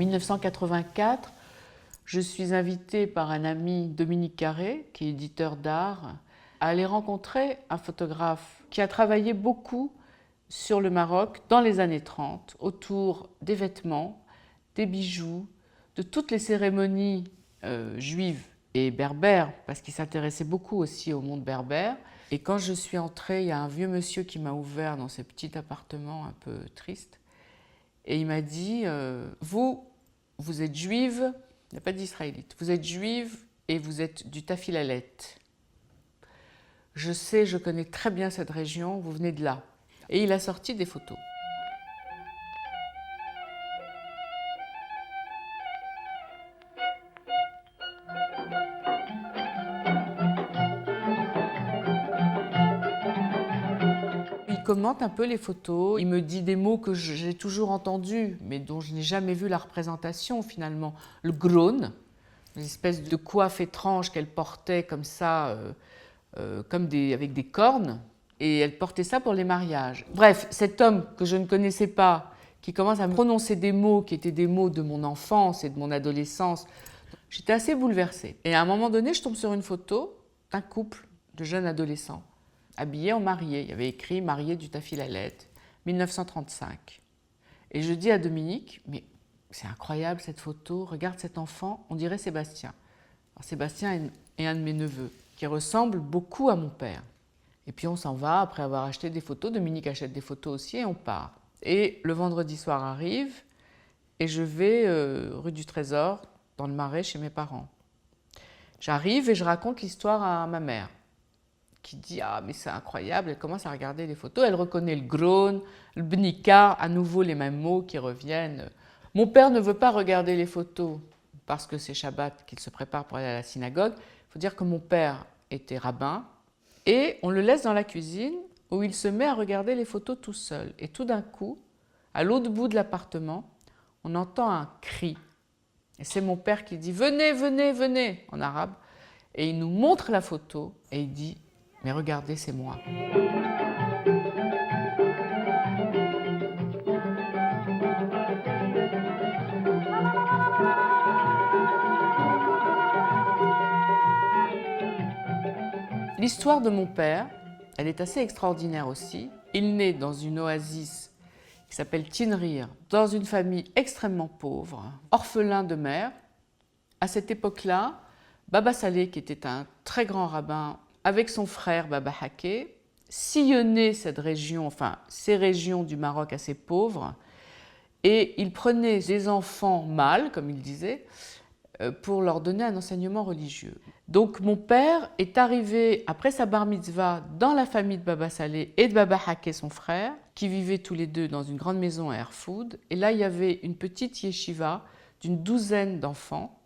1984, je suis invitée par un ami, Dominique Carré, qui est éditeur d'art, à aller rencontrer un photographe qui a travaillé beaucoup sur le Maroc dans les années 30, autour des vêtements, des bijoux, de toutes les cérémonies juives et berbères, parce qu'il s'intéressait beaucoup aussi au monde berbère. Et quand je suis entrée, il y a un vieux monsieur qui m'a ouvert dans ce petit appartement un peu triste. Et il m'a dit, vous êtes juive, il n'y a pas d'israélite, vous êtes juive et vous êtes du Tafilalet. Je sais, je connais très bien cette région, vous venez de là. Et il a sorti des photos. Il commente un peu les photos, il me dit des mots que j'ai toujours entendus, mais dont je n'ai jamais vu la représentation finalement. Le groen, une espèce de coiffe étrange qu'elle portait comme ça, avec des cornes, et elle portait ça pour les mariages. Bref, cet homme que je ne connaissais pas, qui commence à me prononcer des mots qui étaient des mots de mon enfance et de mon adolescence, j'étais assez bouleversée. Et à un moment donné, je tombe sur une photo d'un couple de jeunes adolescents, habillés en mariés. Il y avait écrit « Mariés du Tafilalet, 1935 ». Et je dis à Dominique, mais c'est incroyable cette photo, regarde cet enfant, on dirait Sébastien. Alors, Sébastien est un de mes neveux, qui ressemble beaucoup à mon père. Et puis on s'en va, après avoir acheté des photos, Dominique achète des photos aussi et on part. Et le vendredi soir arrive et je vais rue du Trésor, dans le Marais, chez mes parents. J'arrive et je raconte l'histoire à ma mère, qui dit « Ah, mais c'est incroyable », elle commence à regarder les photos, elle reconnaît le groen, le bnika, à nouveau les mêmes mots qui reviennent. Mon père ne veut pas regarder les photos parce que c'est Shabbat qu'il se prépare pour aller à la synagogue. Il faut dire que mon père était rabbin et on le laisse dans la cuisine où il se met à regarder les photos tout seul. Et tout d'un coup, à l'autre bout de l'appartement, on entend un cri. Et c'est mon père qui dit « Venez, venez, venez » en arabe. Et il nous montre la photo et il dit « Mais regardez, c'est moi ». L'histoire de mon père, elle est assez extraordinaire aussi. Il naît dans une oasis qui s'appelle Tinrir, dans une famille extrêmement pauvre, orphelin de mère. À cette époque-là, Baba Saleh, qui était un très grand rabbin, avec son frère Baba Haké, sillonnait cette région, enfin ces régions du Maroc assez pauvres, et il prenait des enfants mâles, comme il disait, pour leur donner un enseignement religieux. Donc mon père est arrivé après sa bar mitzvah dans la famille de Baba Saleh et de Baba Haké, son frère, qui vivaient tous les deux dans une grande maison à Erfoud. Et là, il y avait une petite yeshiva d'une douzaine d'enfants.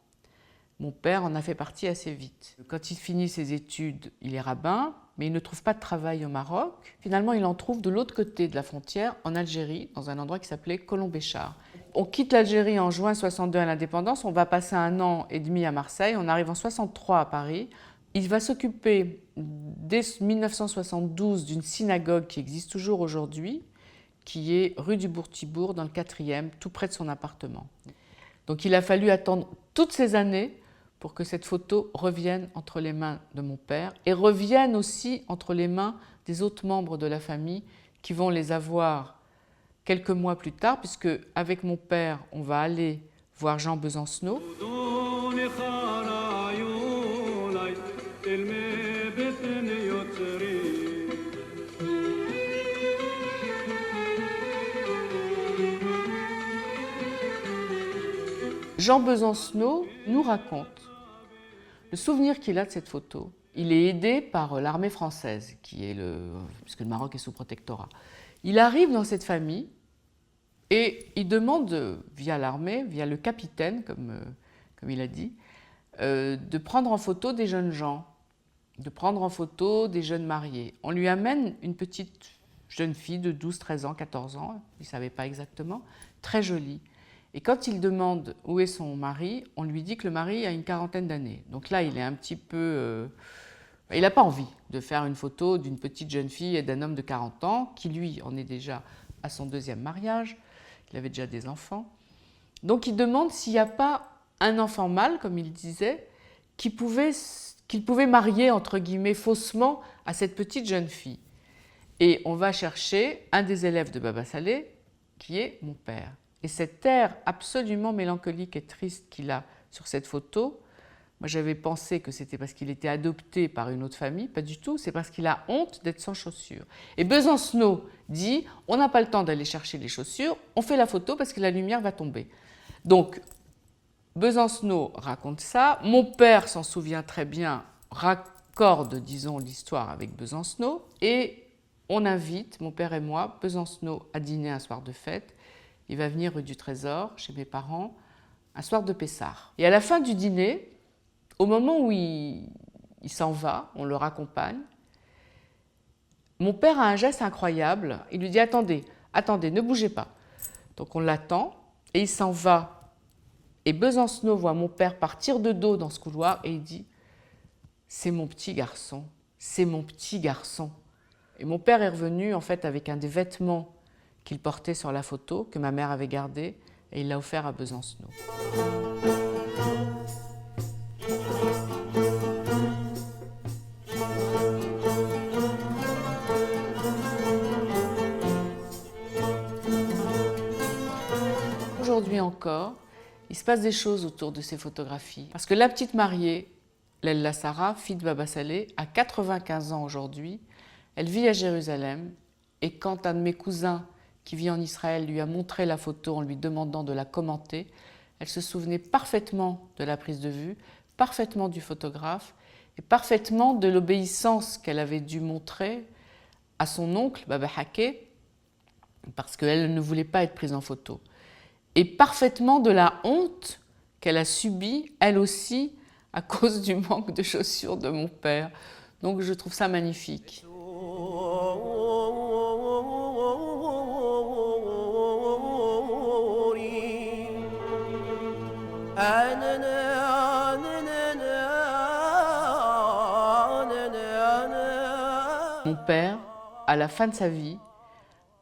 Mon père en a fait partie assez vite. Quand il finit ses études, il est rabbin, mais il ne trouve pas de travail au Maroc. Finalement, il en trouve de l'autre côté de la frontière, en Algérie, dans un endroit qui s'appelait Colombéchar. On quitte l'Algérie en juin 62 à l'indépendance, on va passer 1 an et demi à Marseille, on arrive en 63 à Paris. Il va s'occuper dès 1972 d'une synagogue qui existe toujours aujourd'hui, qui est rue du Bourg-Tibourg, dans le 4e, tout près de son appartement. Donc il a fallu attendre toutes ces années pour que cette photo revienne entre les mains de mon père et revienne aussi entre les mains des autres membres de la famille qui vont les avoir quelques mois plus tard, puisque avec mon père, on va aller voir Jean Besancenot. Jean Besancenot nous raconte le souvenir qu'il a de cette photo. Il est aidé par l'armée française, puisque le Maroc est sous protectorat. Il arrive dans cette famille et il demande, via l'armée, via le capitaine, comme il a dit, de prendre en photo des jeunes gens, de prendre en photo des jeunes mariés. On lui amène une petite jeune fille de 12, 13 ans, 14 ans, il ne savait pas exactement, très jolie. Et quand il demande où est son mari, on lui dit que le mari a une quarantaine d'années. Donc là, il est un petit peu... il n'a pas envie de faire une photo d'une petite jeune fille et d'un homme de 40 ans, qui lui en est déjà à son 2e mariage, il avait déjà des enfants. Donc il demande s'il n'y a pas un enfant mâle, comme il disait, qu'il pouvait marier, entre guillemets, faussement à cette petite jeune fille. Et on va chercher un des élèves de Baba Saleh, qui est mon père. Et cet air absolument mélancolique et triste qu'il a sur cette photo, moi j'avais pensé que c'était parce qu'il était adopté par une autre famille, pas du tout, c'est parce qu'il a honte d'être sans chaussures. Et Besancenot dit, on n'a pas le temps d'aller chercher les chaussures, on fait la photo parce que la lumière va tomber. Donc Besancenot raconte ça, mon père s'en souvient très bien, raccorde, disons, l'histoire avec Besancenot, et on invite, mon père et moi, Besancenot à dîner un soir de fête. Il va venir rue du Trésor, chez mes parents, un soir de Pessard. Et à la fin du dîner, au moment où il s'en va, on le raccompagne, mon père a un geste incroyable. Il lui dit « Attendez, attendez, ne bougez pas ». Donc on l'attend et il s'en va. Et Besancenot voit mon père partir de dos dans ce couloir et il dit « C'est mon petit garçon, c'est mon petit garçon ». Et mon père est revenu en fait avec un des vêtements qu'il portait sur la photo, que ma mère avait gardé, et il l'a offert à Besancenot. Aujourd'hui encore, il se passe des choses autour de ces photographies. Parce que la petite mariée, Lella Sarah, fille de Baba Saleh, a 95 ans aujourd'hui. Elle vit à Jérusalem. Et quand un de mes cousins qui vit en Israël lui a montré la photo en lui demandant de la commenter, elle se souvenait parfaitement de la prise de vue, parfaitement du photographe et parfaitement de l'obéissance qu'elle avait dû montrer à son oncle, Baba Haké, parce qu'elle ne voulait pas être prise en photo. Et parfaitement de la honte qu'elle a subie, elle aussi, à cause du manque de chaussures de mon père. Donc je trouve ça magnifique. Mon père, à la fin de sa vie,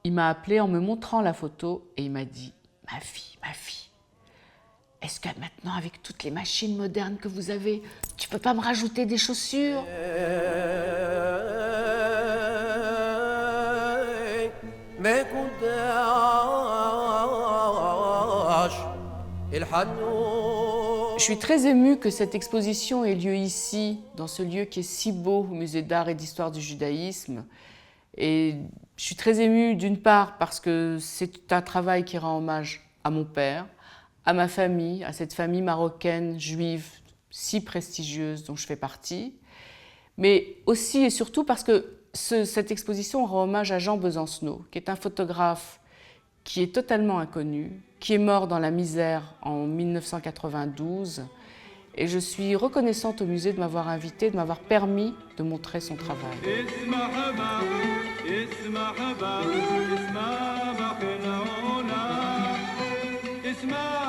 il m'a appelé en me montrant la photo et il m'a dit « Ma fille, est-ce que maintenant, avec toutes les machines modernes que vous avez, tu peux pas me rajouter des chaussures ?» Je suis très émue que cette exposition ait lieu ici, dans ce lieu qui est si beau, au Musée d'art et d'histoire du judaïsme. Et je suis très émue d'une part parce que c'est un travail qui rend hommage à mon père, à ma famille, à cette famille marocaine, juive, si prestigieuse dont je fais partie, mais aussi et surtout parce que cette exposition rend hommage à Jean Besancenot, qui est un photographe qui est totalement inconnu, qui est mort dans la misère en 1992. Et je suis reconnaissante au musée de m'avoir invitée, de m'avoir permis de montrer son travail. Isma